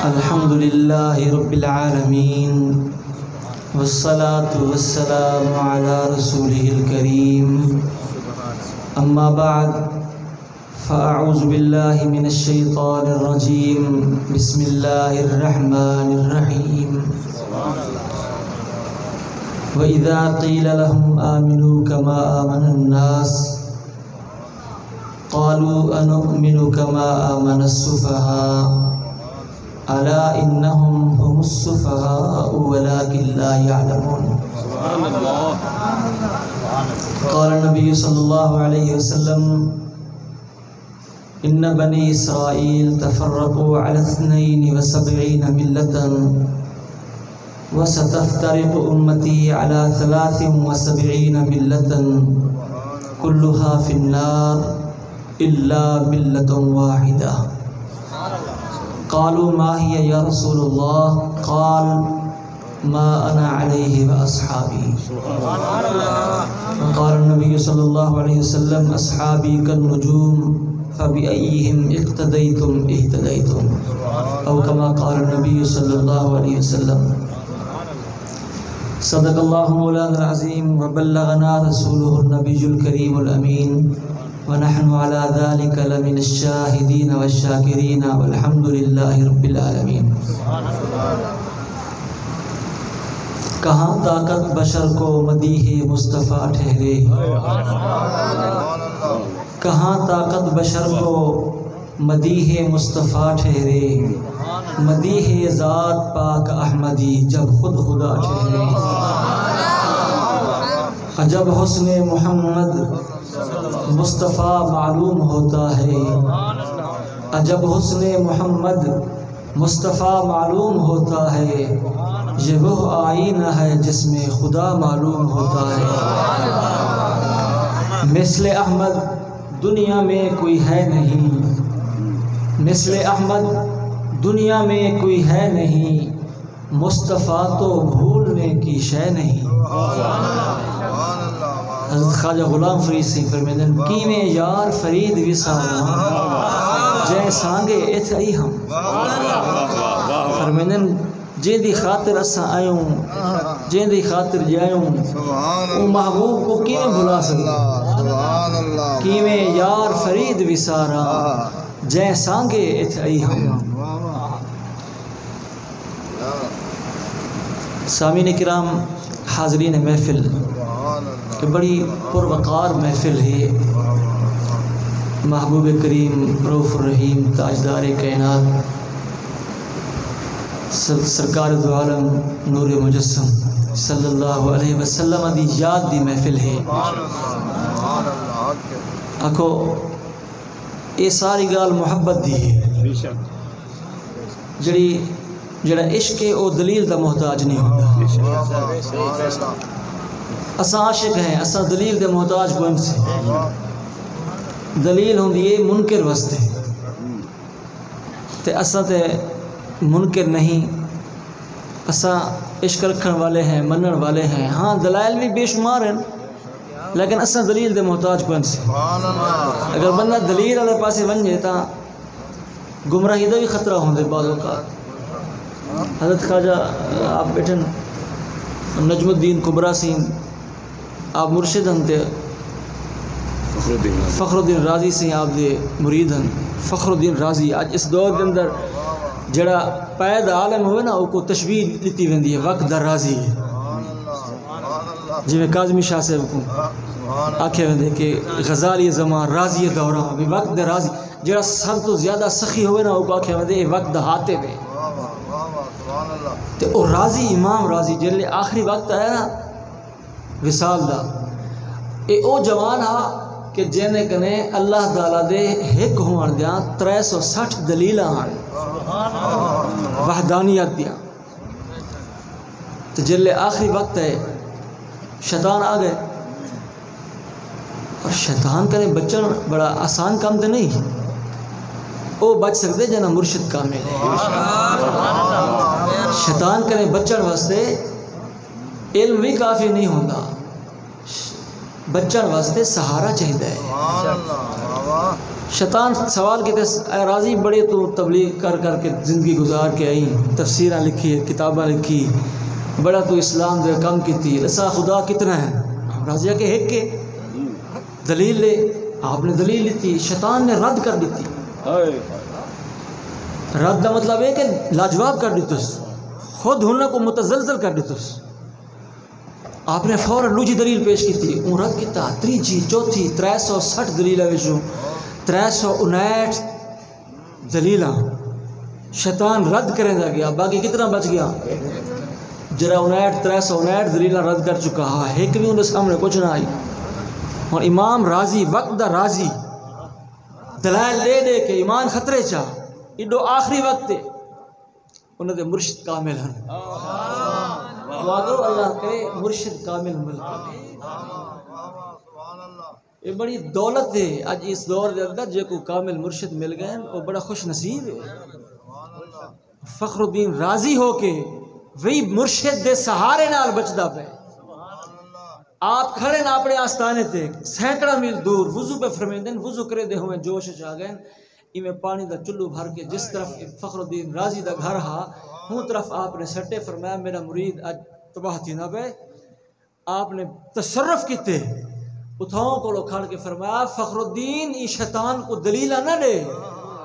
الحمد للہ رب العالمین والصلاة والسلام على رسوله الكريم اما بعد فاعوذ باللہ من الشیطان الرجیم بسم اللہ الرحمن الرحیم وَإِذَا قِيلَ لَهُمْ آمِنُوا كَمَا آمَنَ النَّاسُ قَالُوا أَنُؤْمِنُ كَمَا آمَنَ السُّفَهَاءُ أَلَا إِنَّهُمْ هُمُ السُّفَهَاءُ وَلَكِنْ لَا يَعْلَمُونَ قال النبي صلى الله عليه وسلم إن بني إسرائيل تفرقوا على 72 ملة وستفترق أمتي على 73 ملة كلها في النار إلا ملة واحدة قالوا ما هي يا رسول الله قال ما أنا عليه وأصحابي وقال النبي صلى الله عليه وسلم أصحابي كالنجوم فبأيهم اقتديتم اهتديتم أو كما قال النبي صلى الله عليه وسلم صدق اللہ مولانا العظیم وبلغنا رسوله النبی الکریم الامین ونحن على ذلك لمن الشاہدین والشاکرین والحمد للہ رب العالمین۔ کہاں طاقت بشر کو مدیح مصطفیٰ ٹھہرے، کہاں طاقت بشر کو مدیح مصطفیٰ ٹھہرے، مدیح ذات پاک احمدی جب خود خدا ٹھہرے۔ عجب حسن محمد مصطفیٰ معلوم ہوتا ہے، عجب حسن محمد مصطفیٰ معلوم ہوتا ہے، یہ وہ آئینہ ہے جس میں خدا معلوم ہوتا ہے۔ مثل احمد دنیا میں کوئی ہے نہیں، مثل احمد دنیا میں کوئی ہے نہیں، مصطفیٰ تو بھولنے کی شے نہیں۔ حضرت خواجہ غلام فرید سی فرمیندن کی میں یار فرید وسارا جے سانگے اتھ ای ہم، فرمیندن جے دی خاطر اساں آیوں، جے دی خاطر جایوں، او محبوب کو کی میں بھلا سکتا، کی میں یار فرید وسارا جے سانگے اتھ ای ہم۔ سامعین کرام، حاضرین محفل، کہ بڑی پروقار محفل ہے۔ محبوب کریم رؤوف الرحیم تاجدار کائنات سرکار دو عالم نور مجسم صلی اللہ علیہ وسلم دی یاد دی محفل ہے۔ آکھو یہ ساری گال محبت دی ہے، جڑا عشق ہے او دلیل دا محتاج نہیں ہوتا۔ اساں عاشق ہیں، اساں دلیل دے محتاج کوئی سے، دلیل ہوندی ہے منکر واسطے تے اساں تے منکر نہیں، اساں عشق رکھن والے ہیں، منن والے ہیں، ہاں دلائل بھی بے شمار ہیں لیکن اساں دلیل دے محتاج کوئی سے۔ اگر بندہ دلیل والے پاسے بن جائے تا گمراہی دا بھی خطرہ ہوندے بعض اوقات۔ حضرت خواجہ آپ بیٹھن نجم الدین کبرا سین آپ مرشد ہن تے فخر الدین رازی سے آپ دے مرید ہن۔ فخر الدین رازی آج اس دور کے اندر جڑا پید عالم ہوئے نا وہ کو تشبیہ لیتی ویندی ہے وقت در رازی ہے، جی میں کاظمی شاہ صاحب کو آکھے ویندے کہ غزالی زمان راضی دورہ بھی وقت در رازی، جڑا سب تو زیادہ سخی ہوئے نا وہ کو آکھے ویندے وقت دہاتے میں تے او راضی امام راضی جلے آخری وقت آیا نا وصال دا، اے او جوان ہا کہ جینے کنے اللہ تعالیٰ دے ہک ہوان دیاں 360 دلیلہ آن وحدانیت دیاں، تو جلے آخری وقت ہے شیطان آ گئے، اور شیطان کنے بچن بڑا آسان کام تے نہیں، او بچ سکتے جنا مرشد کامل ہے۔ شیطان کنے بچن واسطے علم بھی کافی نہیں ہوتا، بچن واسطے سہارا چاہیے ہے۔ شیطان سوال کہتے اے راضی بڑے تو تبلیغ کر کر کے زندگی گزار کے آئی، تفسیراں لکھی، کتاباں لکھی، بڑا تو اسلام دے کم کیتی، ایسا خدا کتنا ہے؟ راضیہ کے ایک کے دلیل لے، آپ نے دلیل لیتی، شیطان نے رد کر دیتی۔ رد کا مطلب ہے کہ لاجواب کر دیتس، خود ہنہ کو متزلزل کر دیتس۔ آپ نے فوراً لوجی دلیل پیش کی تھی، اون رد کیتا، تریجی چوتھی 360 دلیل وچوں 359 دلیلاں شیطان رد کریں دا گیا، باقی کتنا بچ گیا؟ جرا 359 دلیلاں رد کر چکا، ہاں ایک بھی انہیں سامنے کچھ نہ آئی۔ اور امام راضی وقت دا راضی دلائل دے دے کے ایمان خطرے چاہ ایڈو آخری وقت انہوں نے مرشد کامل ہیں، دعا کرو اللہ کرے مرشد کامل مل۔ یہ بڑی دولت ہے اج اس دور دے اندر، جے کو کامل مرشد مل گئے وہ بڑا خوش نصیب ہے۔ فخر الدین راضی ہو کے وہی مرشد دے سہارے نال بچدا پے، آپ کھڑے نہ اپنے آستانے تے سینکڑا میل دور وضو پہ فرمیندن، وضو کرے دے ہوئے جوش چاہ گئے، ایویں پانی دا چلو بھر کے جس طرف فخر الدین راضی دا گھر ہا ہوں طرف آپ نے سٹے، فرمایا میرا مرید اج تباہ تھی نہ پہ۔ آپ نے تصرف کیتے، اتھاؤں کو لو کھڑ کے فرمایا فخر الدین ای شیطان کو دلیلہ نہ دے،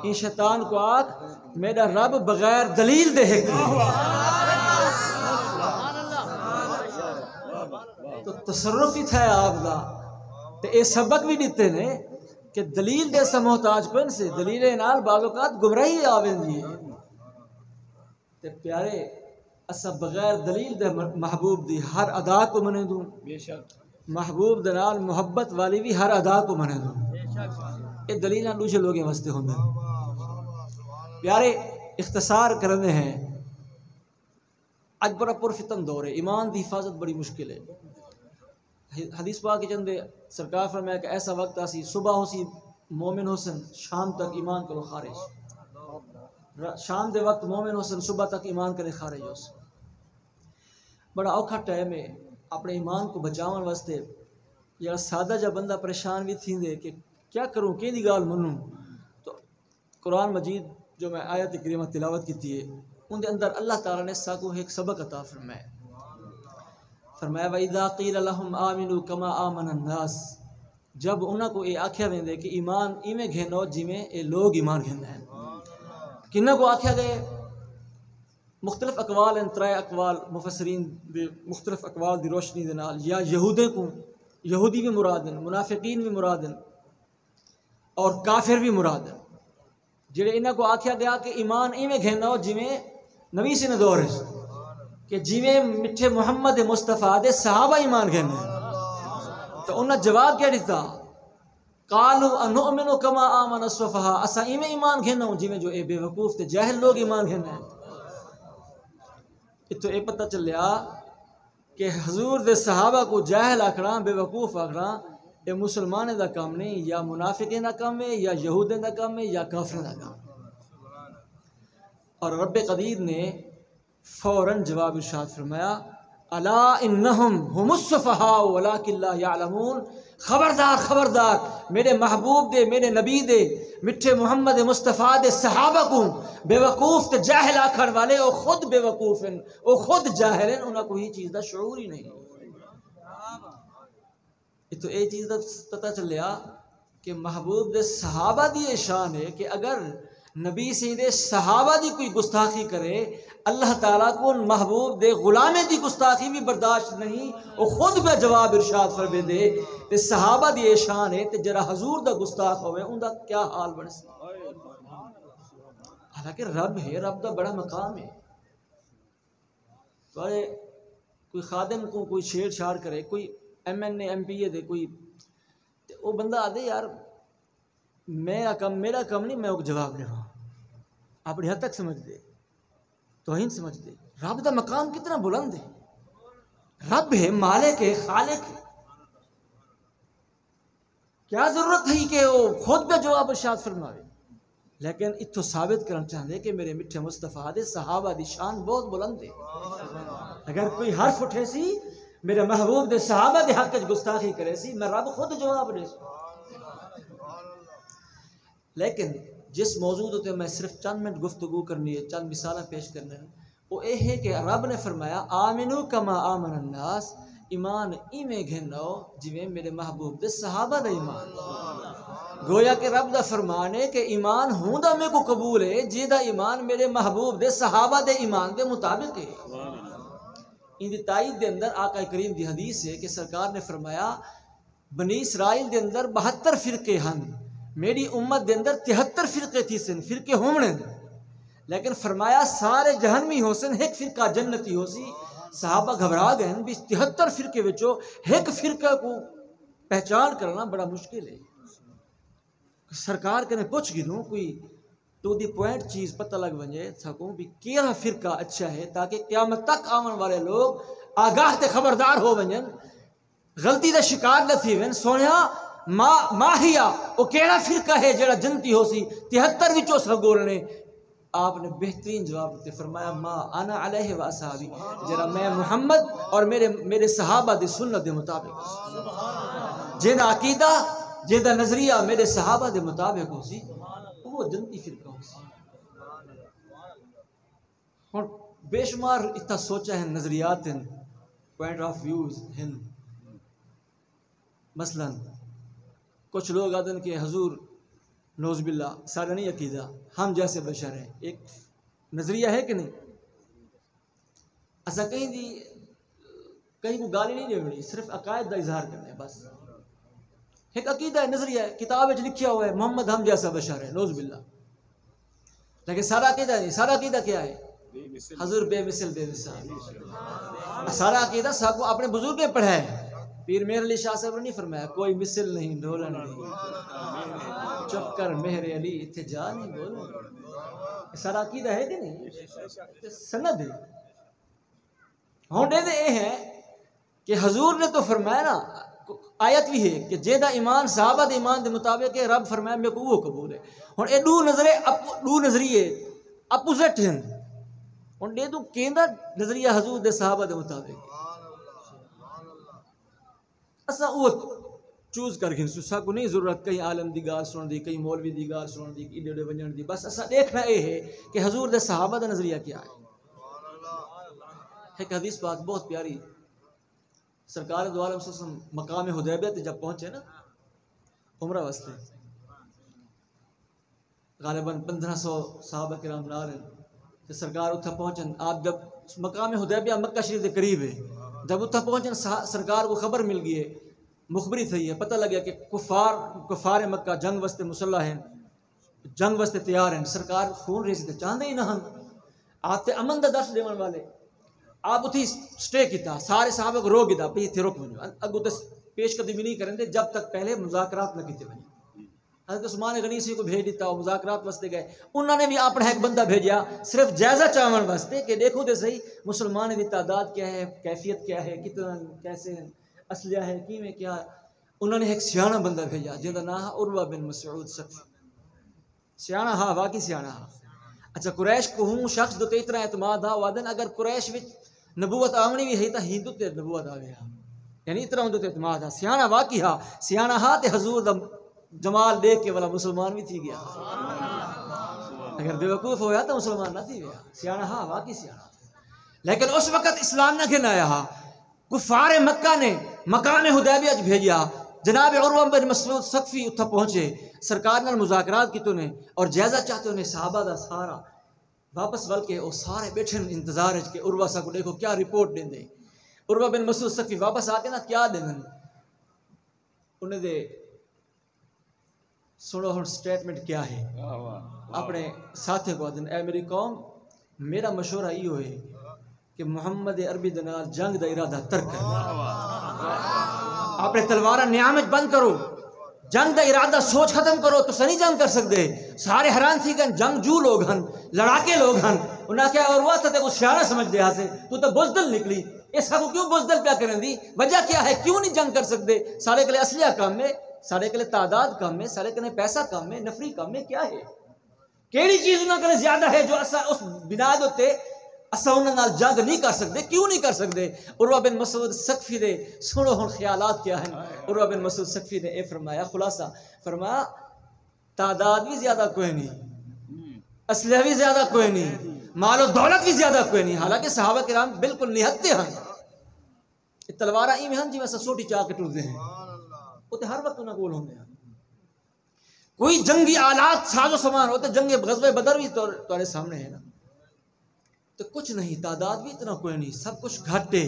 ای شیطان کو آکھ میرا رب بغیر دلیل دے ہے۔ تو تصرف ہی تھا آپ کا، تو اے سبق بھی دیتے نے کہ دلیل دے سا محتاج کون سے، دلیل نال بعض اوقات گمراہی آویں دی۔ تے پیارے اسا بغیر دلیل دے محبوب دی ہر ادا کو منے دوں، بے شک محبوب دے نال محبت والی بھی ہر ادا کو منے دوں، یہ دلیلاں دوسرے لوگیں واسطے ہوندے۔ پیارے اختصار کرنے ہیں، اج بڑا پرفتن دور ہے، ایمان دی حفاظت بڑی مشکل ہے۔ حدیث پاک کے چندے سرکار فرمایا کہ ایسا وقت آسی صبح ہو سی مومن حسن شام تک ایمان کرو خارج، شام دے وقت مومن حسن صبح تک ایمان کرے خارج ہو سی۔ بڑا اوکھا ٹائم ہے اپنے ایمان کو بچاون واسطے، یا سادہ جا بندہ پریشان بھی تھی دے کہ کیا کروں کہ دی گال منوں، تو قرآن مجید جو میں آیت کریمہ تلاوت کیتی ہے ان دے اندر اللہ تعالیٰ نے ساکو ایک سبق عطا فرمایا، فرمایا وَإِذَا قِيلَ لَهُمْ آمِنُوا كَمَا آمَنَ النَّاسِ، جب انہاں کو یہ آکھیا ویندے کہ ایمان ایویں گھنو جویں اے لوگ ایمان گھندے ہیں۔ کنہ کو آکھیا گئے؟ مختلف اقوال ہیں، 3 اقوال مفسرین دے مختلف اقوال دی روشنی دے نال، یا یہودے کو، یہودی بھی مراد ہیں، منافقین بھی مراد ہیں، اور کافر بھی مراد ہیں، جڑے انہاں کو آکھیا گیا کہ ایمان ایویں گھنو جویں نبی سے دور ہے کہ جویں میٹھے محمد مصطفیٰ دے صحابہ ایمان گھنے، تو انہاں جواب کیا دیتا؟ قالوا انؤمن کما آمن السفہاء، اسا ایویں ایمان گھنو جویں جو اے بے وقوف تے جاہل لوگ ایمان گھنے۔ تو اے پتہ چلیا کہ حضور دے صحابہ کو جاہل آکھنا، بے وقوف آکھنا، یہ مسلمان دا کام نہیں، یا منافقین دا کام ہے، یا یہودین دا کام ہے، یا کافرین دا کام ہے۔ اور رب قدیر نے فوراً جواب ارشاد فرمایا الا انہم ہم السفہاء ولکن لا یعلمون، خبردار خبردار میرے محبوب دے، میرے نبی دے، مٹھے محمد مصطفیٰ دے صحابہ کو بے وقوف تے جاہل آکھن والے، او خود بے وقوف ہیں، او خود جاہل ہیں، انہاں کو ہی چیز دا شعور ہی نہیں۔ تو اے چیز دا پتہ چلیا کہ محبوب دے صحابہ دی یہ شان ہے کہ اگر نبی سیدے صحابہ دی کوئی گستاخی کرے، اللہ تعالیٰ کو محبوب دے غلامے دی گستاخی بھی برداشت نہیں، وہ خود بے جواب ارشاد فرمے دے تے صحابہ دی یہ شان ہے تے جرا حضور دا گستاخ ہوئے ان دا کیا حال بن سی۔ حالانکہ رب ہے، رب دا بڑا مقام ہے، تو کوئی خادم کو کوئی چھیڑ چھاڑ کرے، کوئی M N A M P A دے کوئی، وہ بندہ آدھے یار میرا کم نہیں، میں وہ جواب لے رہا ہوں، اپنی حد تک سمجھ دے، توہین سمجھ دے۔ رب دا مقام کتنا بلند ہے، رب ہے، مالک ہے، خالق ہے، کیا ضرورت ہے کہ وہ خود پہ جواب ارشاد فرماوے؟ لیکن اتھو ثابت کرنا چاہتے کہ میرے میٹھے مصطفیٰ دے صحابہ دی شان بہت بلند ہے۔ اگر کوئی حرف اٹھے سی میرے محبوب دے صحابہ دے حق گستاخی کرے سی، میں رب خود جواب دے سی۔ لیکن جس موضوع تے میں صرف چند منٹ گفتگو کرنی ہے، چند مثالیں پیش کرنے ہیں، وہ یہ ہے کہ رب نے فرمایا آمنو کما آمن الناس، ایمان ایویں گھنو جویں میرے محبوب دے صحابہ دا ایمان۔ گویا کہ رب دا فرمان ہے کہ ایمان ہوں دا میں کو قبول ہے جی دا ایمان میرے محبوب دے صحابہ دے ایمان دے مطابق ہے۔ ان دی تائید دے اندر آقا کریم دی حدیث ہے کہ سرکار نے فرمایا بنی اسرائیل دے اندر 72 فرقے ہن، میری امت دے اندر 73 فرقے تھی سن، فرقے ہومنے لیکن فرمایا سارے جہنمی ہو سن، ایک فرقہ جنتی ہو سی۔ صحابہ گھبرا گئے بھی 73 فرقے وچوں ایک فرقہ کو پہچان کرنا بڑا مشکل ہے۔ سرکار کنے پوچھ گنوں کوئی ٹو دی پوائنٹ چیز پتہ لگ ونجے سکوں بھی کیڑا فرقہ اچھا ہے تاکہ قیامت تک آمن والے لوگ آگاہ تے خبردار ہو ونجن، غلطی دا شکار نہ تھی ون۔ سونیا ماہیا او کیڑا فرقہ ہے جڑا جنتی ہو سی 73 وچوں سگور نے آپ نے بہترین جواب دیتے، فرمایا ما انا علیہ و اصحابی، جڑا میں محمد اور میرے صحابہ دی سنت دے مطابق جیدا عقیدہ جیدا نظریہ میرے صحابہ دے مطابق ہو سی وہ جنتی فرقہ ہو سی۔ اور بے شمار اتنا سوچا ہے نظریات ہیں، پوائنٹ آف ویوز ہیں۔ مثلا کچھ لوگ آتے ہیں کہ حضور نوز باللہ سارا نہیں عقیدہ، ہم جیسے بشر ہیں، ایک نظریہ ہے کہ نہیں؟ ایسا کہیں کو گالی نہیں دیوڑی، صرف عقائد کا اظہار کرنا ہے بس۔ ایک عقیدہ ہے، نظریہ ہے، کتاب میں لکھیا ہوا ہے محمد ہم جیسا بشر ہے، نوز باللہ، لیکن سارا عقیدہ نہیں۔ سارا عقیدہ کیا ہے؟ حضور بے مثل بے مثال۔ سارا عقیدہ سب کو اپنے بزرگ نے پڑھا ہے۔ پیر مہر علی شاہ صاحب نے نہیں فرمایا کوئی مثل نہیں ڈھولن نہیں، چپ کر مہر علی اتھے جا نہیں بولو۔ سارا عقیدہ ہے کہ نہیں؟ سند ہے۔ ہونڈے دے اے ہیں کہ حضور نے تو فرمایا نا، آیت بھی ہے کہ جیدہ ایمان صحابہ دے ایمان دے مطابق ہے، رب فرمایا میں کو وہ قبول ہے۔ ہون اے دو نظریے اپوزٹ ہیں، ہون دے دو کیندہ نظریہ حضور دے صحابہ دے مطابق اسا وہ چوز کر گئے۔ سسا کو نہیں ضرورت کہیں عالم دی گال سن دی، کہیں مولوی دی گال سن دی، ایڈے ایڈے ونجن دی، بس اسا دیکھنا اے ہے کہ حضور دے صحابہ دا نظریہ کیا ہے۔ ایک حدیث بات بہت پیاری، سرکار دو عالم صلی اللہ علیہ وسلم مقام حدیبیہ تے جب پہنچے نا عمرہ واسطے، غالباً 1500 صحابہ کرام نال ہیں، تے سرکار اتھا پہنچن۔ آپ جب مقام حدیبیہ مکہ شریف دے قریب ہے، جب اتھا پہنچن سرکار کو خبر مل گئی ہے، مخبری تھی ہے، پتہ لگیا کہ کفار مکہ جنگ واسطے مسلح ہیں، جنگ واسطے تیار ہیں۔ سرکار خون ریزی تے چاہندے ہی نہ ہن، آپ تے امن دا درس دیون والے، آپ اتھی سٹے کیتا، سارے صحابہ کو روک گیا پہ اتھے رک ونجو، اگو تے پیش قدمی نہیں کریں دے جب تک پہلے مذاکرات نہ کیتے ونجو۔ حضرت عثمان غنی سے کو بھیج دیتا، وہ مذاکرات واسطے گئے، انہوں نے بھی اپنا ایک بندہ بھیجیا صرف جائزہ چاون واسطے کہ دیکھو دے صحیح مسلمان کی تعداد کیا ہے، کیفیت کیا ہے، کتنا کیسے اسلحہ ہے، کیویں کیا ہے۔ انہوں نے ایک سیاںہ بندہ بھیجا جن کا نام ہے عروہ بن مسعود ثقفی۔ سیاںہ ہاں، واقعی سیاںہ ہاں۔ اچھا قریش کو ہوں شخص دو تے اتنا اعتماد ہا وادن اگر قریش وچ نبوت آمنی بھی ہے تا ہندو تے نبوت آوے ہا، یعنی اتنا ہندو تے اعتماد ہا۔ سیاںہ واقعی ہا، سیاںہ ہا تے حضور دا جمال دیکھ کے والا مسلمان بھی تھی گیا، اگر بے وقوف ہویا تو مسلمان نہ تھی گیا۔ سیاںہ ہا، واقعی سیاںہ، لیکن اس وقت اسلام نہ گھنایا ہا۔ کفار مکہ نے مقام حدیبیہ بھیجیا، جناب عروہ بن مسعود ثقفی اتھا پہنچے، سرکار نے مذاکرات کی تو نے اور جائزہ چاہتے انہیں صحابہ دا سارا واپس بلکہ وہ سارے بیٹھے انتظار ہے کہ عروہ صاحب کو دیکھو کیا رپورٹ دیں دے۔ عروہ بن مسعود ثقفی واپس آ کے نا کیا دیں انہیں دے سنو ہن سٹیٹمنٹ کیا ہے اپنے ساتھی کو دن، اے میری قوم میرا مشورہ یہ ہوئے کہ محمد عربی دنال جنگ دا ارادہ ترک کرو، اپنے تلوارہ نعمت بند کرو، جنگ دا ارادہ سوچ ختم کرو، تو سنی جنگ کر سکتے۔ سارے حیران تھی کہ جنگ جو لوگ ہن، لڑاکے لوگ ہن، انہاں کیا اور وہ تھا کچھ سیاںہ سمجھ دے سے تو بزدل نکلی، اس کا کیوں بزدل پیا کریں دی؟ وجہ کیا ہے کیوں نہیں جنگ کر سکتے؟ سارے کے لئے اسلحہ کم ہے، سارے کے لئے تعداد کم ہے، سارے کے لئے پیسہ کم ہے، نفری کم ہے، کیا ہے؟ کیڑی چیز انہاں کے لئے زیادہ ہے جو اس بنا دوتے اسا انہاں نال جنگ نہیں کر سکتے؟ کیوں نہیں کر سکتے؟ عروہ بن مسعود ثقفی دے سنو ہن خیالات کیا ہیں۔ عروہ بن مسعود ثقفی نے اے فرمایا، خلاصہ فرمایا تعداد بھی زیادہ کوئی نہیں، اسلحہ بھی زیادہ کوئی نہیں، مال و دولت بھی زیادہ کوئی نہیں، حالانکہ صحابہ کرام بالکل نہتے ہیں، تلوارہ ای میں ہن جی ویسا سوٹی چاہ کے ٹردے ہیں، وہ تو ہر وقت انہاں کول ہوندے ہیں، کوئی جنگی آلات ساز و سامان ہوتے، جنگ غزوہ بدر بھی تمہارے سامنے ہے نا، تو کچھ نہیں، تعداد بھی اتنا کوئی نہیں، سب کچھ گھٹے،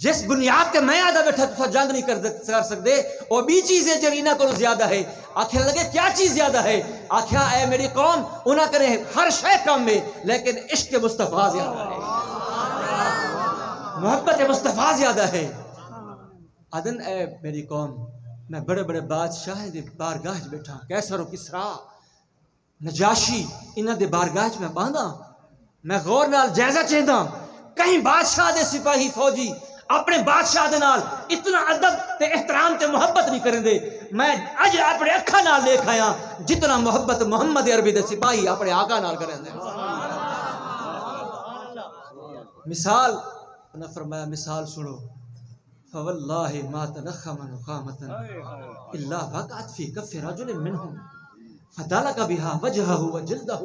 جس بنیاد کے میں آدھا بیٹھا تو جنگ نہیں کر سکتے، اور بھی چیزیں جرینہ کو زیادہ ہے، آخر لگے کیا چیز زیادہ ہے، آخر اے میری قوم انہاں کرے ہر شے کم میں، لیکن عشق مصطفیٰ زیادہ ہے، محبت مصطفیٰ زیادہ ہے، ادن اے میری قوم میں بڑے بڑے بادشاہ دے بارگاہ بیٹھا، کیسر و کسرا نجاشی انہاں دے بارگاہ میں باندھا، میں غور نال جائزہ چاہتا کہیں بادشاہ دے سپاہی فوجی اپنے بادشاہ دے نال اتنا ادب تے احترام تے محبت نہیں کریں دے، میں اج اپنے اکھا نال لے کھایا جتنا محبت محمد عربی دے سپاہی اپنے آقا نال کریں دے۔ مثال انہاں فرمایا مثال سنو، فواللہ ما تنخم نخامة الا وقعت فی کف رجل منہم فدلک بها وجہہ وجلدہ،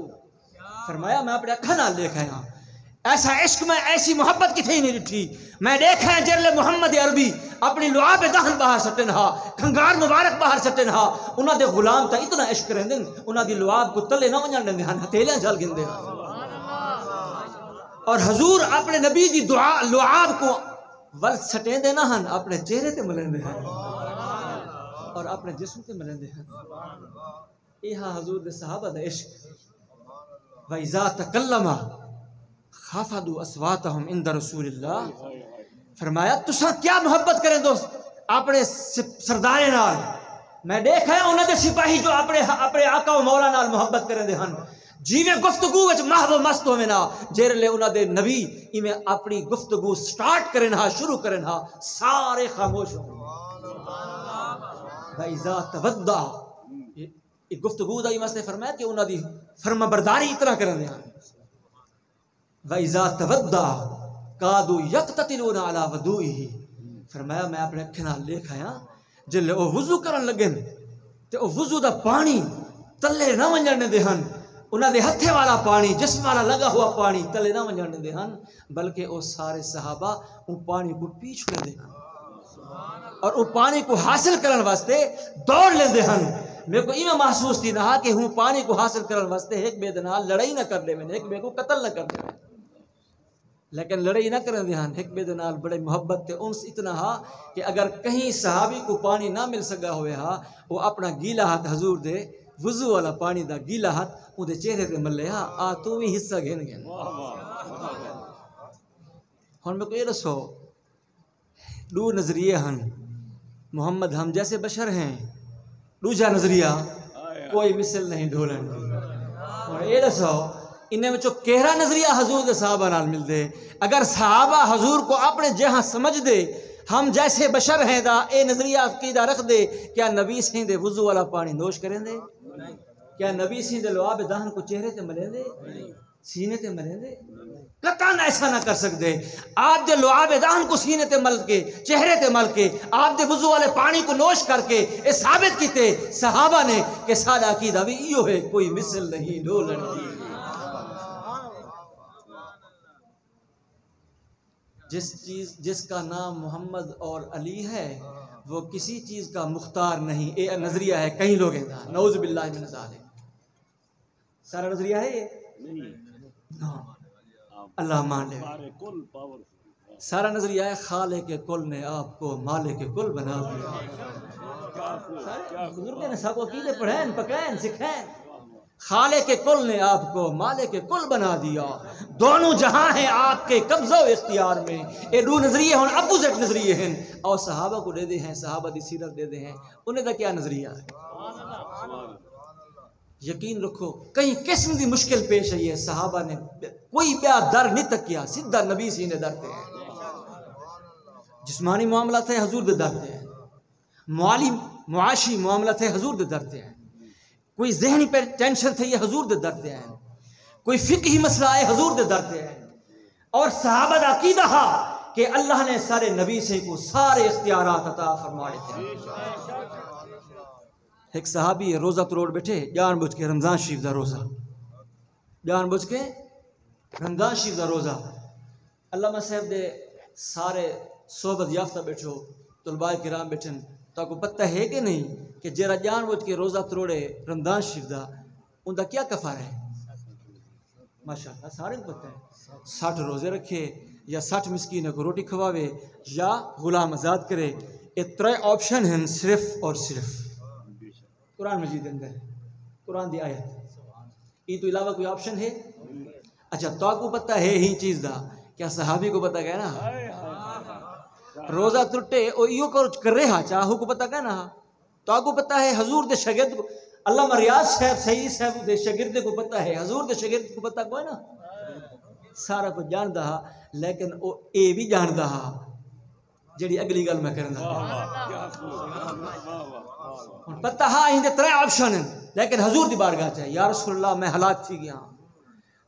فرمایا میں اپنے اکھا نال دیکھا ہاں ایسا عشق میں ایسی محبت کی تھی نہیں رٹھی، میں دیکھا ہے جرل محمد عربی اپنی لعاب دہن باہر سٹن ہا، کھنگار مبارک باہر سٹن ہا، انہاں دے غلام تا اتنا عشق رہندن انہاں دی لعاب کو تلے نہ ونجن دے ہن، ہتھیلیاں جھل گندے ہن، اور حضور اپنے نبی دی دعا لعاب کو ول سٹیں دے نہ ہن، اپنے چہرے تے ملیں دے ہن اور اپنے جسم تے ملیں دے ہن، یہاں حضور دے صحابہ دا عشق۔ وَإِذَا تَكَلَّمَ خَفَضُوا أَصْوَاتَهُمْ عِنْدَ رسول اللہ، فرمایا تساں کیا محبت کریں دوست اپنے سردار نال، میں دیکھا ہے انہاں دے سپاہی جو اپنے آقا و مولا نال محبت کریں دے ہن، جیویں گفتگو وچ محو مست ہوویں نا، جیرلے انہاں دے نبی ایویں اپنی گفتگو سٹارٹ کرن ہا شروع کرن ہا سارے خاموش ہو۔ وَإِذَا تَوَضَّأَ، یہ گفتگو دا یہ مسئلہ فرمایا کہ انہاں دی فرما برداری اتنا کرن دے ہن۔ وَإِذَا تَوَضَّأَ كَادُوا يَقْتَتِلُونَ عَلَى وُضُوئِهِ، فرمایا میں اپنے اکھاں نال دیکھا جلے او وضو کرن لگن تے او وضو دا پانی تلے نہ ونجن دے ہن، انہاں دے ہتھے والا پانی جسم والا لگا ہوا پانی تلے نہ ونجن دے ہن، بلکہ او سارے صحابہ او پانی کو پی چھوڑ دے ہن اور او پانی کو حاصل کرن واسطے دوڑ لیندے ہن۔ میرے کو ایویں محسوس تھی نہ کہ ہوں پانی کو حاصل کرن واسطے ایک بے نال لڑائی نہ کر لے میں، ایک بے کو قتل نہ کر لے میں، لیکن لڑائی نہ کرن دے ہن، ایک بے نال بڑے محبت تے انس اتنا ہا کہ اگر کہیں صحابی کو پانی نہ مل سکا ہوئے ہا وہ اپنا گیلا ہاتھ حضور دے وضو والا پانی دا گیلا ہاتھ اون دے چہرے تے ملے ہا، آ تو بھی حصہ گھن گئے۔ ہن میں کو یہ دسو دو نظریے ہن، محمد ہم جیسے بشر ہیں، دوجا نظریہ کوئی مثل نہیں ڈھولن کی، اور یہ دسو انہیں میں کہرا نظریہ حضور دے صحابہ نال مل دے، اگر صحابہ حضور کو اپنے جہاں سمجھ دے ہم جیسے بشر ہیں دا اے نظریہ عقیدہ رکھ دے، کیا نبی سیں دے وضو والا پانی نوش کریں دے؟ کیا نبی سیں دے لعاب دہن کو چہرے تے ملیں دے؟ سینے تے ملیں دے؟ قطعاً ایسا نہ کر سکتے، آپ دے لعاب دہن کو سینے تے مل کے چہرے تے مل کے آپ دے وضو والے پانی کو نوش کر کے اے ثابت کیتے صحابہ نے کہ سادہ عقیدہ بھی ایو ہے، کوئی مثل نہیں ڈھولن کی۔ جس کا نام محمد اور علی ہے وہ کسی چیز کا مختار نہیں، اے نظریہ ہے کئی لوگ ہیں، نعوذ باللہ من ذالک، سارا نظریہ ہے یہ اللہ مان لے، سارا نظریہ ہے خالق کل نے آپ کو مالک کل بنا دیا، بزرگوں نے سب عقیدے پڑھیں پکائیں سکھائیں، خالق کل نے آپ کو مالک کل بنا دیا، دونوں جہاں ہیں آپ کے قبضہ و اختیار میں، یہ دو نظریے ہیں اپوزٹ نظریے ہیں، اور صحابہ کو دے دے ہیں، صحابہ دی سیرت دے دے ہیں، انہیں دا کیا نظریہ ہے؟ یقین رکھو کئی قسم دی مشکل پیش ہے، صحابہ نے کوئی بیا در نہیں تک کیا، سیدھا نبی سینے درتے ہیں، جسمانی معاملات ہے حضور دے درتے ہیں، مالی معاشی معاملات ہے حضور دے درتے ہیں، کوئی ذہنی پر ٹینشن تھے یہ حضور دے درتے ہیں، کوئی فقہی مسئلہ ہے حضور دے درتے ہیں، اور صحابہ دا عقیدہ ہا کہ اللہ نے سارے نبی سے کو سارے اختیارات عطا فرمائے تھے، ایک صحابی روزہ تروڑ بیٹھے جان بوجھ کے رمضان شریف دا روزہ، جان بوجھ کے رمضان شریف دا روزہ۔ علامہ صاحب دے سارے صحبت یافتہ بیٹھو، طلباء کرام بیٹھن، تو کو پتہ ہے کہ نہیں کہ جرا جان بوجھ کے روزہ تروڑے رمضان شریف دا ان دا کیا کفارہ ہے؟ ماشاءاللہ سارے کو پتہ ہے۔ 60 روزے رکھے یا 60 مسکین کو روٹی کھواوے یا غلام آزاد کرے، یہ 3 آپشن ہیں صرف اور صرف قرآن مجید اندر، قرآن دی آیت۔ یہ تو علاوہ کوئی آپشن ہے؟ اچھا تو کو پتہ ہے ہی چیز دا، کیا صحابی کو پتہ کہ نا روزہ ترٹے او ایو کر رہا چاہو کو پتہ کہ نا تو کو پتہ ہے حضور دے شاگرد کو، علامہ ریاض صاحب سعید صاحب دے شاگرد کو پتہ ہے، حضور دے شاگرد کو پتہ کوئی نا سارا کچھ جاندا ہا، لیکن او اے بھی جاندا ہا جڑی اگلی گل میں کرنا پتہ ہا ان دے 3 آپشن ہیں، لیکن حضور دی بارگاہ چاہے یا رسول اللہ میں ہلاک تھی گیا،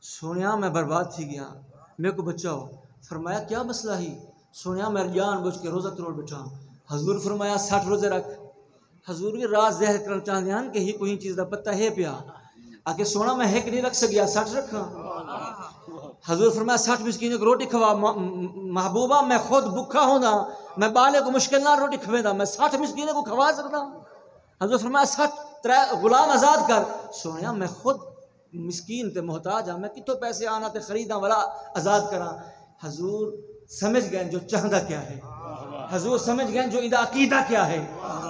سنیا میں برباد تھی گیا، میرے کو بچاؤ۔ فرمایا کیا مسئلہ ہی؟ سنیا میں جان بوجھ کے روزہ تروڑ بیٹھا ہوں۔ حضور فرمایا 60 روزے رکھ۔ حضور بھی راز ظاہر کرنا چاہتے ہیں کہ ہی کوئی چیز دا پتہ ہے پیا آکے سونا میں ایک نہیں رکھ سکیا 60 رکھا۔ حضور فرمایا 60 مسکینوں کو روٹی کھوا، محبوبہ میں خود بھوکا ہونا، میں بالے کو مشکل نہ روٹی کھوے دا، میں 60 مسکینوں کو کھوا سکتا۔ حضور فرمایا 60 غلام آزاد کر۔ سونا میں خود مسکین تے محتاج ہاں، میں کتوں پیسے آنا تے خریداں والا آزاد کراں۔ حضور سمجھ گئے جو چاہندہ کیا ہے، حضور سمجھ گئے جو اندہ عقیدہ کیا ہے،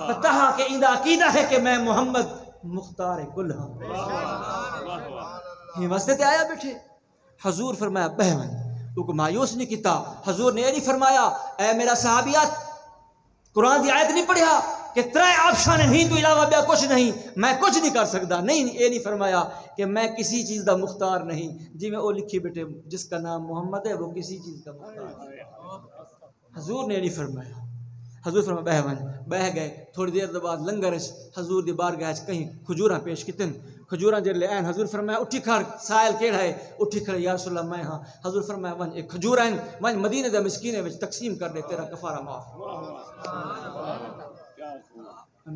پتہ ہاں کہ اندہ عقیدہ ہے کہ میں محمد مختار کل ہاں۔ یہ واسطے تے آیا بیٹھے۔ حضور فرمایا بہمن تو کو مایوس نہیں کیتا۔ حضور نے یہ نہیں فرمایا اے میرا صحابیات قرآن دی آیت نہیں پڑھیا کہ 3 آپشن ہیں ہی تو علاوہ بیا کچھ نہیں، میں کچھ نہیں کر سکتا، نہیں یہ نہیں فرمایا کہ میں کسی چیز دا مختار نہیں، جی میں وہ لکھی بیٹھے جس کا نام محمد ہے وہ کسی چیز کا مختار ہے۔ حضور نے نہیں فرمایا۔ حضور فرمایا بہمن بہ گئے، تھوڑی دیر بعد لنگر حضور دی بارگاہ کہیں کھجوراں پیش کیتن، کھجوراں جڑ لے آئین۔ حضور فرمایا اٹھی کھڑ، سائل کیڑا ہے؟ اٹھی کھڑے یا رسول اللہ میں ہاں۔ حضور فرمایا ون ایک کھجور ہیں ون مدینے دے مسکینے وچ تقسیم کر دے، تیرا کفارہ معاف۔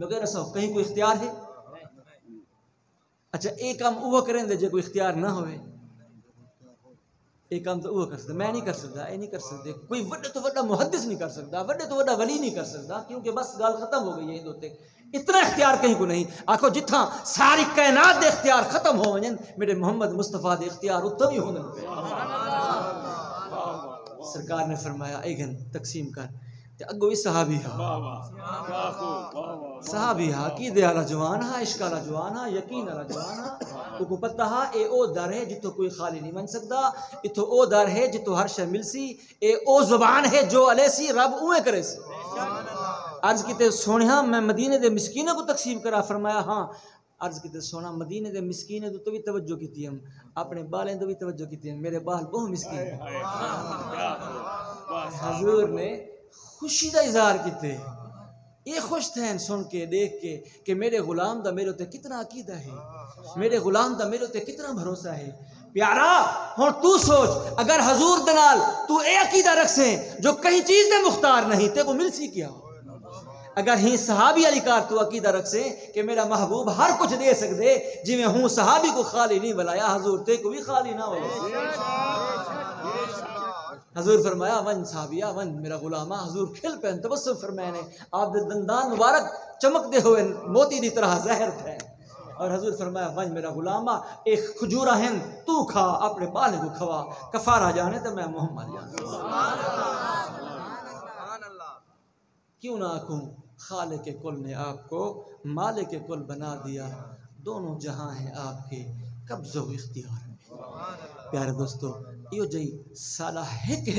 مگر ایسا کہیں کوئی اختیار ہے؟ اچھا ایک کام وہ کریں دے جے کوئی اختیار نہ ہوئے، ایک کام تو وہ کر سکتا، میں نہیں کر سکتا، اے نہیں کر سکتے، کوئی وڈے تو وڈا محدث نہیں کر سکتا، وڈے تو وڈا ولی نہیں کر سکتا، کیونکہ بس گال ختم ہو گئی ہے دوتے۔ اتنا اختیار کہیں کو نہیں۔ آکھو جتھاں ساری کائنات دے اختیار ختم ہو ونجن، میرے محمد مصطفیٰ دے اختیار اتنا بھی ہونے پہ۔ سرکار نے فرمایا ایگن تقسیم کر، تے اگو اس صحابی ہاں، صحابی ہاں عقیدے والا جوان ہاں، عشق والا جوان ہاں، یقین والا جوان ہاں، کو پتہ ہاں اے او در ہے جتوں کوئی خالی نہیں بن سکتا، اتو او در ہے جتوں ہر شے مل سی، اے او زبان ہے جو علیہ سی رب اوے کرے سی۔ عرض کیتے سونیا میں مدینے دے مسکینوں کو تقسیم کرا۔ فرمایا ہاں۔ عرض کیتے سونا مدینے دے مسکینوں تو بھی توجہ کیتی ہم، اپنے بالیں تو بھی توجہ کیتی ہم، میرے بال بہت مسکین ہیں۔ حضور نے خوشی دا اظہار کیتے، یہ خوش تھے سن کے دیکھ کے کہ میرے غلام دا میرے تے کتنا عقیدہ ہے، میرے غلام دا میرے تے کتنا بھروسہ ہے۔ پیارا ہن تو سوچ اگر حضور دنال تو اے عقیدہ رکھ سے جو کہیں چیز دے مختار نہیں تے کو مل سی کیا، اگر ہی صحابی علی کار تو عقیدہ رکھ سے کہ میرا محبوب ہر کچھ دے سکتے، جی میں ہوں صحابی کو خالی نہیں بلایا، حضور تے کو بھی خالی نہ ہو۔ حضور فرمایا ون صحابیہ ون میرا غلامہ، حضور کھل پہن تبسم فرمائے نے، آپ دے دندان مبارک چمک دے ہوئے موتی دی طرح زہر تھے، اور حضور فرمایا ون میرا غلامہ ایک کھجورہ ہیں تو کھا، اپنے بالے کو کھوا، کفارہ جانے تو میں محمد جانے۔ کیوں نہ آکھوں خالق کل نے آپ کو مالک کل بنا دیا، دونوں جہاں ہیں آپ کے قبض و اختیار میں۔ پیارے دوستو یہ جی سالہ ہے کہ